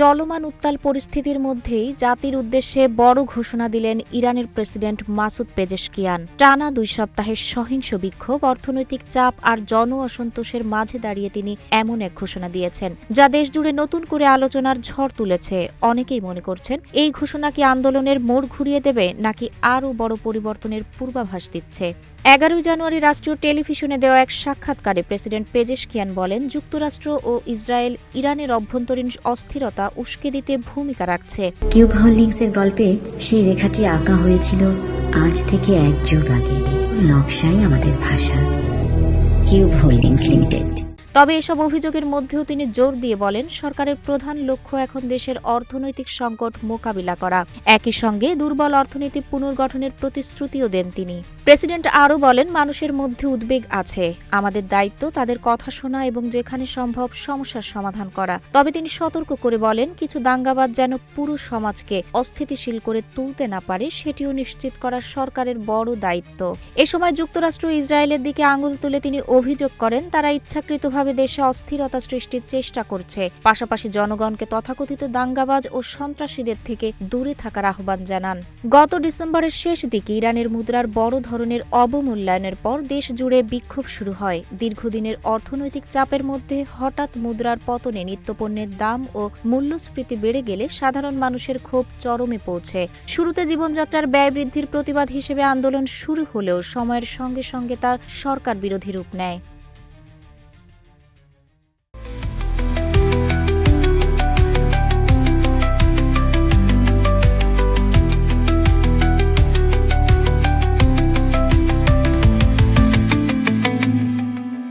চলমান উত্তাল পরিস্থিতির মধ্যেই জাতির উদ্দেশ্যে বড় ঘোষণা দিলেন ইরানের প্রেসিডেন্ট মাসুদ পেজেশকিয়ান। টানা 2 সপ্তাহের সহিংস বিক্ষোভ, অর্থনৈতিক চাপ আর জন অসন্তোষের মাঝে দাঁড়িয়ে তিনি এমন এক ঘোষণা দিয়েছেন যা দেশজুড়ে নতুন করে আলোচনার ঝড় তুলেছে। অনেকেই মনে করছেন এই ঘোষণা কি আন্দোলনের মোড় ঘুরিয়ে দেবে নাকি আরও বড় পরিবর্তনের পূর্বাভাস দিচ্ছে। 11 জানুয়ারি রাষ্ট্রীয় টেলিভিশনে দেওয়া এক সাক্ষাৎকারে প্রেসিডেন্ট পেজেশকিয়ান বলেন, যুক্তরাষ্ট্র ও ইসরায়েল ইরানের অভ্যন্তরীণ অস্থিরতা উস্কে দিতে ভূমিকা রাখছে। কিউব হোল্ডিংসের গল্পে সেই রেখাটি আঁকা হয়েছিল আজ থেকে 1 যুগ আগে। নকশাই আমাদের ভাষা। Cube holdings limited. তবে এসব অভিযোগের মধ্যেও তিনি জোর দিয়ে বলেন, সরকারের প্রধান লক্ষ্য এখন দেশের অর্থনৈতিক সংকট মোকাবিলা করা। একই সঙ্গে দুর্বল অর্থনীতি পুনর্গঠনের প্রতিশ্রুতিও দেন তিনি। প্রেসিডেন্ট আরও বলেন, মানুষের মধ্যে উদ্বেগ আছে, আমাদের দায়িত্ব তাদের কথা শোনা এবং যেখানে সম্ভব সমস্যার সমাধান করা। তবে তিনি সতর্ক করে বলেন, কিছু দাঙ্গাবাজ যেন পুরো সমাজকে অস্থিতিশীল করে তুলতে না পারে সেটিও নিশ্চিত করা সরকারের বড় দায়িত্ব। এ সময় যুক্তরাষ্ট্র ও ইসরায়েলের দিকে আঙুল তুলে তিনি অভিযোগ করেন, তারা ইচ্ছাকৃতভাবে দেশে অস্থিরতা সৃষ্টির চেষ্টা করছে। পাশাপাশি জনগণকে তথাকথিত দাঙ্গাবাজ ও সন্ত্রাসীদের থেকে দূরে থাকার আহ্বান জানান। গত ডিসেম্বরের শেষ দিকে ইরানের মুদ্রার বড় ধরনের অবমূল্যায়নের পর দেশ জুড়ে বিক্ষোভ শুরু হয়। দীর্ঘদিনের অর্থনৈতিক চাপের মধ্যে হঠাৎ মুদ্রার পতনে নিত্যপণ্যের দাম ও মূল্যস্ফীতি বেড়ে গেলে সাধারণ মানুষের ক্ষোভ চরমে পৌঁছে। শুরুতে জীবনযাত্রার ব্যয় বৃদ্ধির প্রতিবাদ হিসেবে আন্দোলন শুরু হলেও সময়ের সঙ্গে সঙ্গে তার সরকার বিরোধী রূপ নেয়।